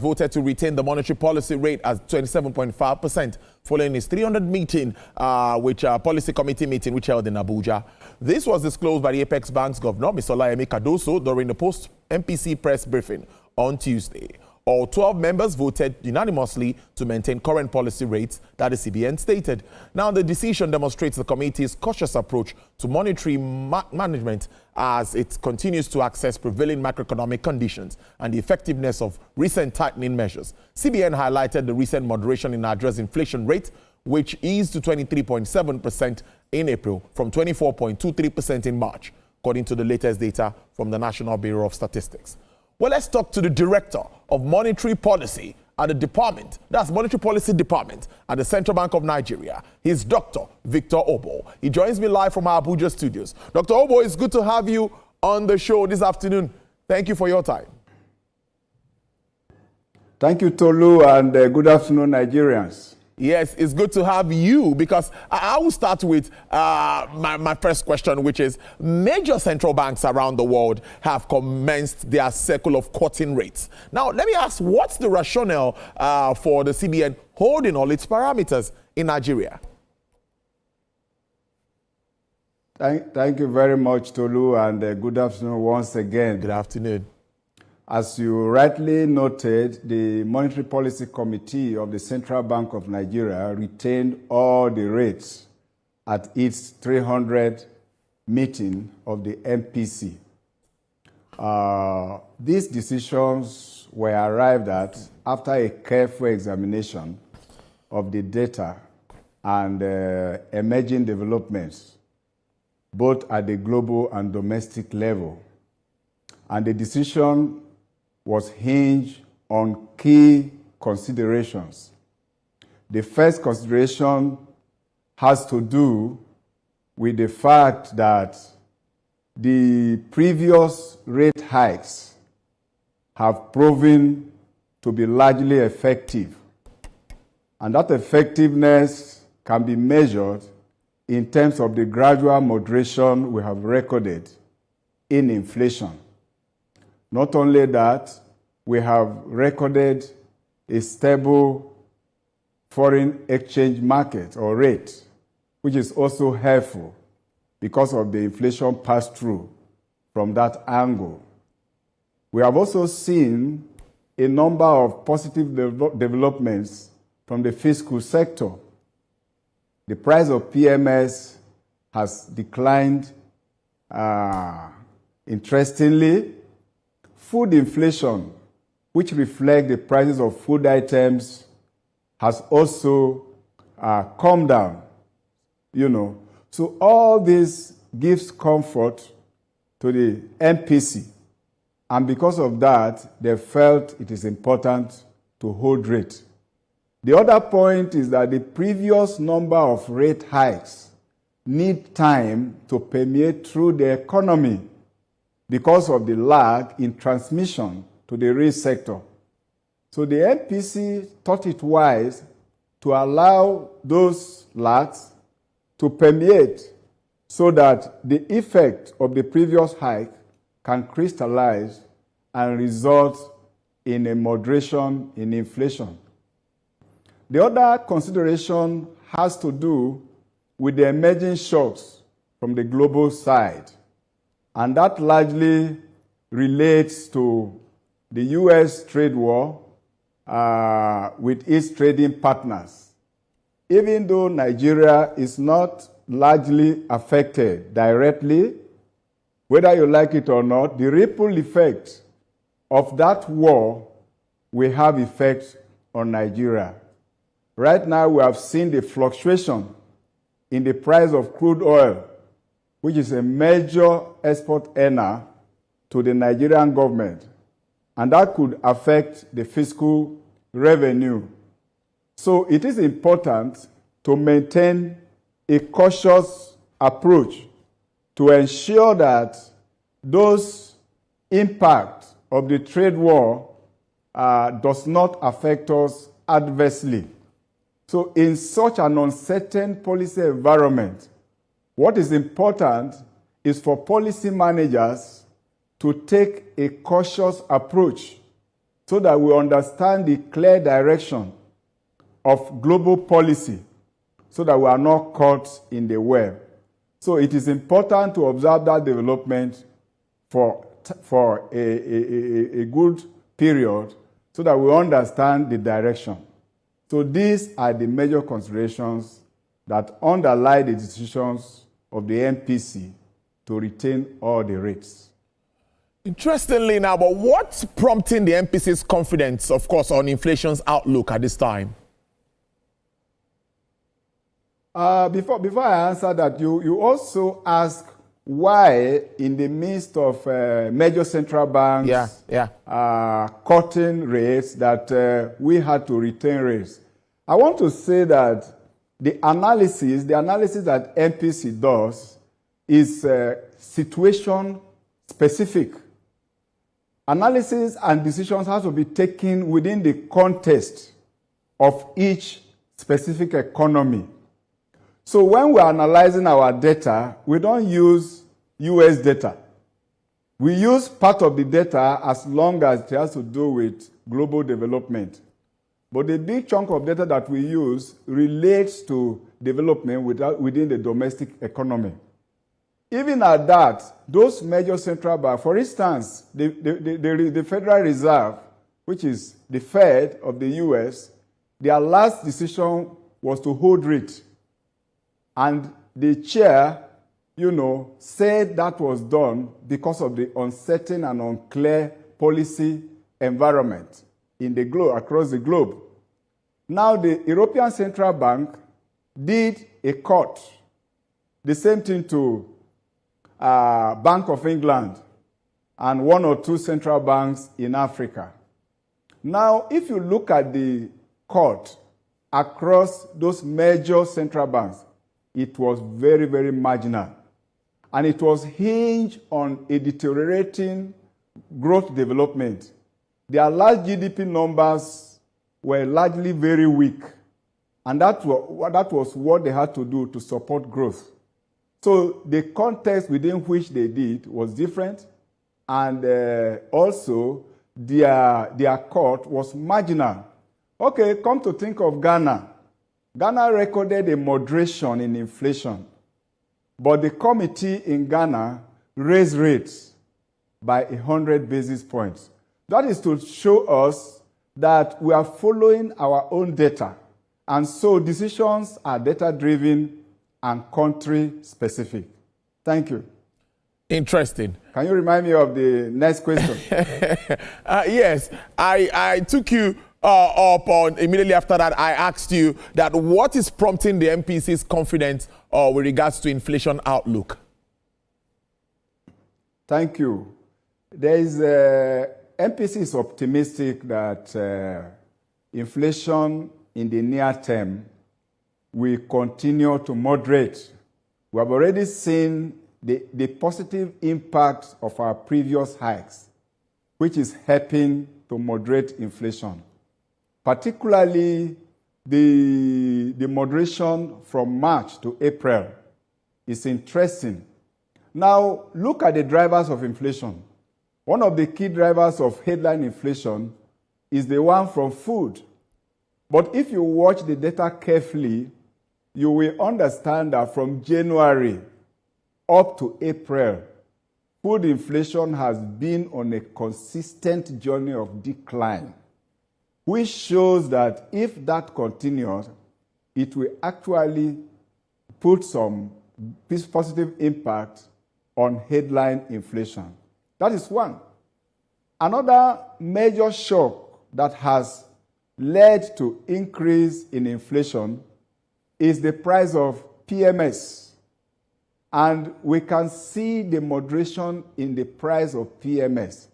voted to retain the monetary policy rate at 27.5% following its 300 meeting, policy committee meeting which held in Abuja. This was disclosed by the Apex Bank's governor, Mr. Olayemi Cardoso, during the post-MPC press briefing on Tuesday. All 12 members voted unanimously to maintain current policy rates that the CBN stated. Now, the decision demonstrates the committee's cautious approach to monetary management as it continues to assess prevailing macroeconomic conditions and the effectiveness of recent tightening measures. CBN highlighted the recent moderation in address inflation rate, which eased to 23.7% in April from 24.23% in March, according to the latest data from the National Bureau of Statistics. Well, let's talk to the Director of Monetary Policy at the department, that's Monetary Policy Department at the Central Bank of Nigeria. He's Dr. Victor Oboh. He joins me live from our Abuja studios. Dr. Oboh, it's good to have you on the show this afternoon. Thank you for your time. Thank you, Tolu, and good afternoon, Nigerians. Yes, it's good to have you because I will start with my first question, which is major central banks around the world have commenced their cycle of cutting rates. Now, let me ask, what's the rationale for the CBN holding all its parameters in Nigeria? Thank you very much, Tolu, and good afternoon once again. Good afternoon. As you rightly noted, the Monetary Policy Committee of the Central Bank of Nigeria retained all the rates at its 300 meeting of the MPC. These decisions were arrived at after a careful examination of the data and emerging developments, both at the global and domestic level. And the decision was hinged on key considerations. The first consideration has to do with the fact that the previous rate hikes have proven to be largely effective. And that effectiveness can be measured in terms of the gradual moderation we have recorded in inflation. Not only that, we have recorded a stable foreign exchange market or rate, which is also helpful because of the inflation pass-through from that angle. We have also seen a number of positive developments from the fiscal sector. The price of PMS has declined interestingly. Food inflation, which reflects the prices of food items, has also come down, So all this gives comfort to the MPC. And because of that, they felt it is important to hold rate. The other point is that the previous number of rate hikes need time to permeate through the economy because of the lag in transmission to the real sector. So the MPC thought it wise to allow those lags to permeate so that the effect of the previous hike can crystallize and result in a moderation in inflation. The other consideration has to do with the emerging shocks from the global side. And that largely relates to the U.S. trade war with its trading partners. Even though Nigeria is not largely affected directly, whether you like it or not, the ripple effect of that war will have effect on Nigeria. Right now, we have seen the fluctuation in the price of crude oil, which is a major export earner to the Nigerian government, and that could affect the fiscal revenue. So it is important to maintain a cautious approach to ensure that those impacts of the trade war does not affect us adversely. So in such an uncertain policy environment, what is important is for policy managers to take a cautious approach so that we understand the clear direction of global policy, so that we are not caught in the web. So it is important to observe that development for a good period, so that we understand the direction. So these are the major considerations that underlie the decisions of the MPC to retain all the rates. Interestingly now, but what's prompting the MPC's confidence, of course, on inflation's outlook at this time? Before I answer that, you also ask why, in the midst of major central banks cutting rates, that we had to retain rates. I want to say that the analysis that MPC does is situation specific. Analysis and decisions have to be taken within the context of each specific economy. So when we're analyzing our data, we don't use US data. We use part of the data as long as it has to do with global development. But the big chunk of data that we use relates to development within the domestic economy. Even at that, those major central banks, for instance, the Federal Reserve, which is the Fed of the US, their last decision was to hold rate. And the chair, said that was done because of the uncertain and unclear policy environment in the globe, across the globe. Now the European Central Bank did a cut, the same thing to Bank of England and one or two central banks in Africa. Now, if you look at the cut across those major central banks, it was very, very marginal. And it was hinged on a deteriorating growth development. Their large GDP numbers were largely very weak. And that was what they had to do to support growth. So the context within which they did was different, and also their cut was marginal. Okay, come to think of Ghana. Ghana recorded a moderation in inflation, but the committee in Ghana raised rates by 100 basis points. That is to show us that we are following our own data, and so decisions are data-driven and country-specific. Thank you. Interesting. Can you remind me of the next question? Yes, I took you up on, immediately after that, I asked you that what is prompting the MPC's confidence with regards to inflation outlook? Thank you. MPC is optimistic that inflation in the near term will continue to moderate. We have already seen the positive impact of our previous hikes, which is helping to moderate inflation. Particularly, the moderation from March to April is interesting. Now, look at the drivers of inflation. One of the key drivers of headline inflation is the one from food. But if you watch the data carefully, you will understand that from January up to April, food inflation has been on a consistent journey of decline, which shows that if that continues, it will actually put some positive impact on headline inflation. That is one. Another major shock that has led to increase in inflation is the price of PMS. And we can see the moderation in the price of PMS.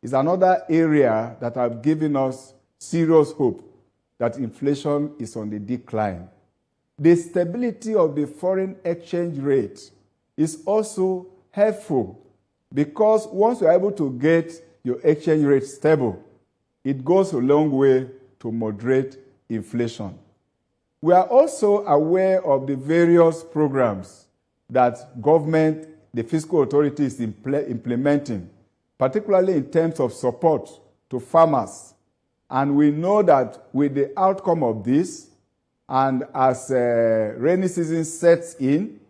It's another area that have given us serious hope that inflation is on the decline. The stability of the foreign exchange rate is also helpful, because once you're able to get your exchange rate stable, it goes a long way to moderate inflation. We are also aware of the various programs that government, the fiscal authority is implementing, particularly in terms of support to farmers And we know that with the outcome of this, and as rainy season sets in,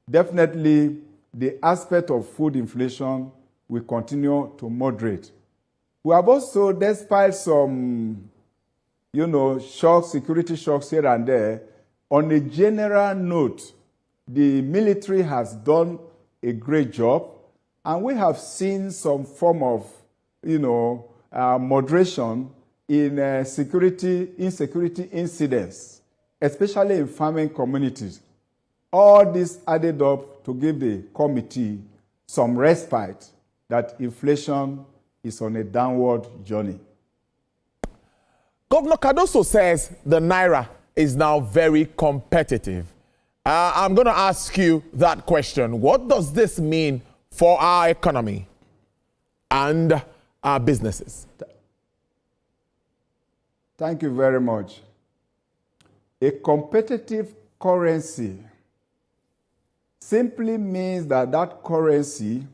definitely the aspect of food inflation will continue to moderate. We have also, despite some, shocks, security shocks here and there, on a general note, the military has done a great job, and we have seen some form of, moderation in insecurity incidents, especially in farming communities. All this added up to give the committee some respite that inflation is on a downward journey. Governor Cardoso says the Naira is now very competitive. I'm going to ask you that question. What does this mean for our economy and our businesses? Thank you very much. A competitive currency simply means that that currency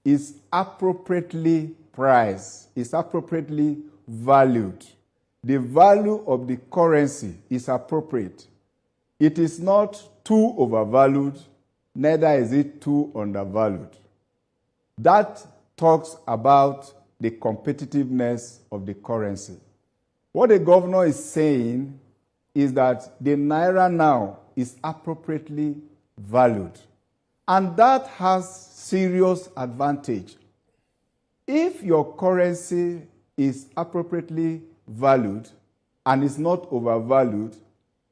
is appropriately priced, is appropriately valued. The value of the currency is appropriate. It is not too overvalued, neither is it too undervalued. That talks about the competitiveness of the currency. What the governor is saying is that the Naira now is appropriately valued. And that has serious advantage. If your currency is appropriately valued and is not overvalued,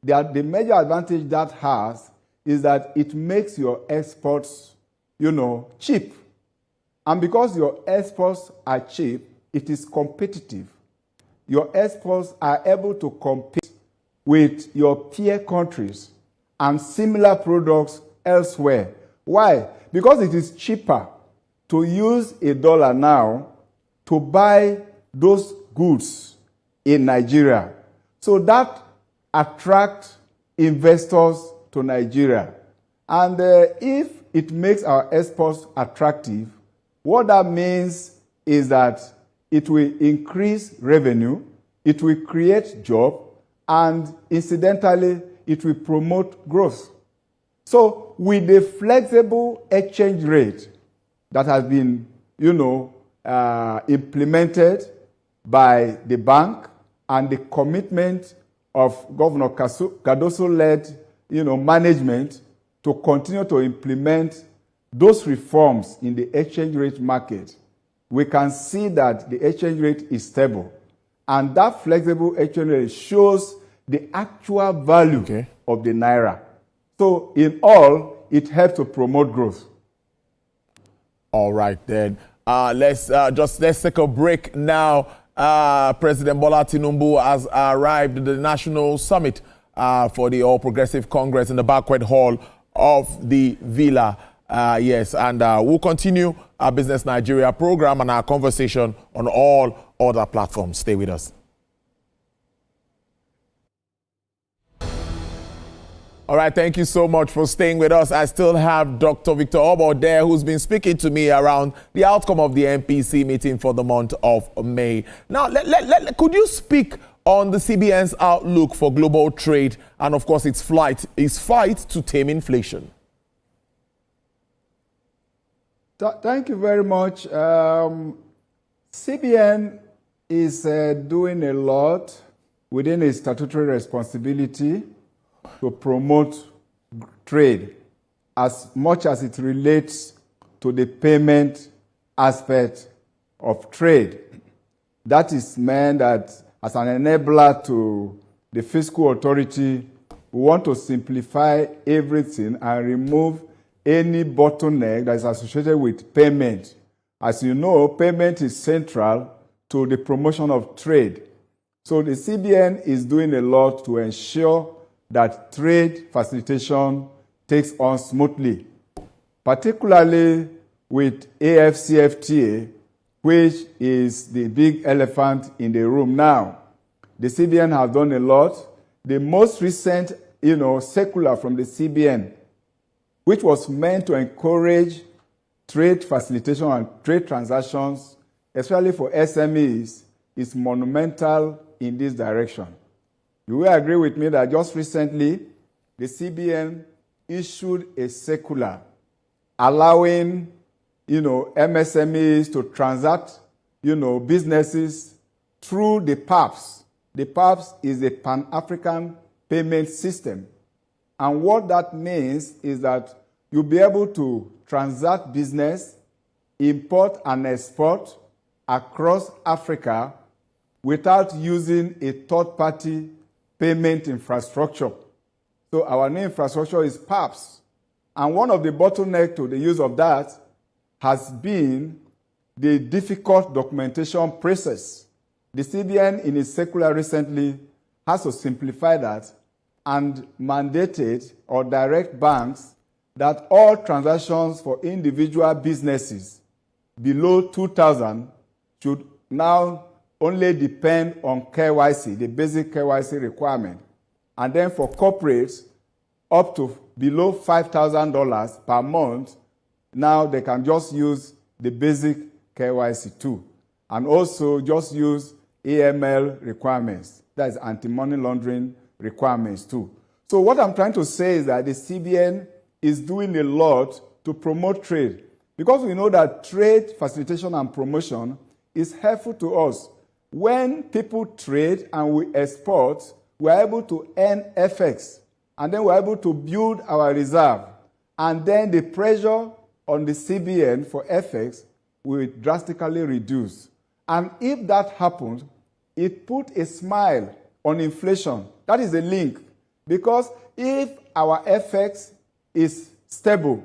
the major advantage that has is that it makes your exports, cheap. And because your exports are cheap, it is competitive. Your exports are able to compete with your peer countries and similar products elsewhere. Why? Because it is cheaper to use $1 now to buy those goods in Nigeria. So that attracts investors to Nigeria. And if it makes our exports attractive, what that means is that it will increase revenue, it will create jobs, and incidentally, it will promote growth. So with the flexible exchange rate that has been, implemented by the bank and the commitment of Governor Cardoso-led, management to continue to implement those reforms in the exchange rate market, we can see that the exchange rate is stable. And that flexible exchange rate shows the actual value of the Naira. So in all, it helps to promote growth. All right, then. Let's take a break now. President Bola Tinubu has arrived at the National Summit for the All Progressive Congress in the banquet hall of the Villa. And we'll continue our Business Nigeria program and our conversation on all other platforms. Stay with us. All right, thank you so much for staying with us. I still have Dr. Victor Oboh there, who's been speaking to me around the outcome of the MPC meeting for the month of May. Now, could you speak on the CBN's outlook for global trade and, of course, its fight to tame inflation? Thank you very much. CBN is doing a lot within its statutory responsibility to promote trade as much as it relates to the payment aspect of trade. That is meant that as an enabler to the fiscal authority, we want to simplify everything and remove any bottleneck that is associated with payment. As you know, payment is central to the promotion of trade. So the CBN is doing a lot to ensure that trade facilitation takes on smoothly, particularly with AFCFTA, which is the big elephant in the room now. The CBN has done a lot. The most recent, circular from the CBN, which was meant to encourage trade facilitation and trade transactions, especially for SMEs, is monumental in this direction. You will agree with me that just recently, the CBN issued a circular allowing, MSMEs to transact, businesses through the PAPS. The PAPS is a Pan-African payment system. And what that means is that you'll be able to transact business, import and export across Africa without using a third-party payment infrastructure. So our new infrastructure is PAPS. And one of the bottlenecks to the use of that has been the difficult documentation process. The CBN, in its circular recently, has to simplify that and mandated or direct banks that all transactions for individual businesses below 2,000 should now only depend on KYC, the basic KYC requirement. And then for corporates, up to below $5,000 per month, now they can just use the basic KYC too. And also just use AML requirements, that is anti-money laundering requirements too. So what I'm trying to say is that the CBN is doing a lot to promote trade, because we know that trade facilitation and promotion is helpful to us. When people trade and we export, we're able to earn FX, and then we're able to build our reserve. And then the pressure on the CBN for FX will drastically reduce. And if that happens, it puts a smile on inflation. That is a link. Because if our FX is stable,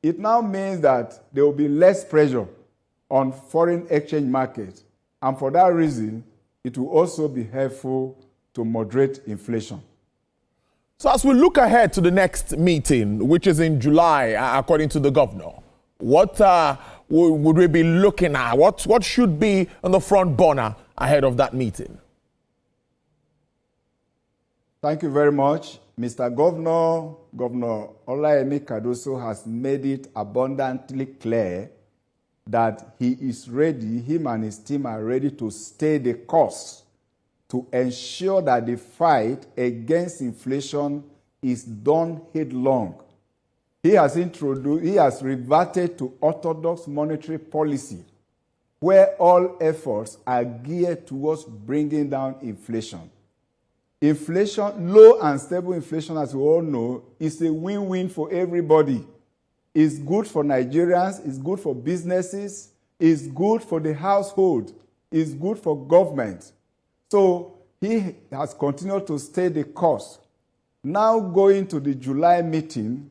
it now means that there will be less pressure on foreign exchange markets. And for that reason, it will also be helpful to moderate inflation. So as we look ahead to the next meeting, which is in July, according to the governor, what would we be looking at? What should be on the front burner ahead of that meeting? Thank you very much. Mr. Governor Olayemi Cardoso has made it abundantly clear that he is ready, him and his team are ready to stay the course to ensure that the fight against inflation is done headlong. He has reverted to orthodox monetary policy, where all efforts are geared towards bringing down inflation. Inflation, low and stable inflation, as we all know, is a win-win for everybody. It's good for Nigerians, it's good for businesses, it's good for the household, it's good for government. So he has continued to stay the course. Now going to the July meeting,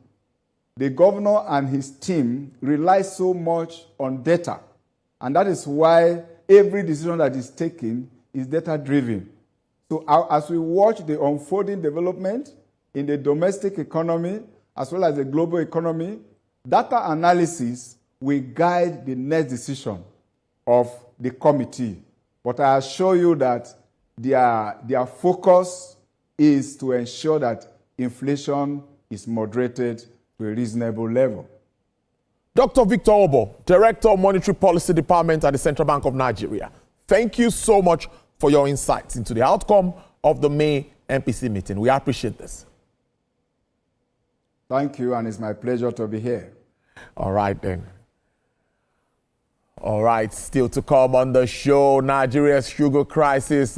the governor and his team rely so much on data. And that is why every decision that is taken is data-driven. So as we watch the unfolding development in the domestic economy as well as the global economy, data analysis will guide the next decision of the committee. But I assure you that their focus is to ensure that inflation is moderated to a reasonable level. Dr. Victor Oboh, Director of Monetary Policy Department at the Central Bank of Nigeria, thank you so much for your insights into the outcome of the May MPC meeting. We appreciate this. Thank you, and it's my pleasure to be here. All right, then. All right, still to come on the show, Nigeria's sugar crisis.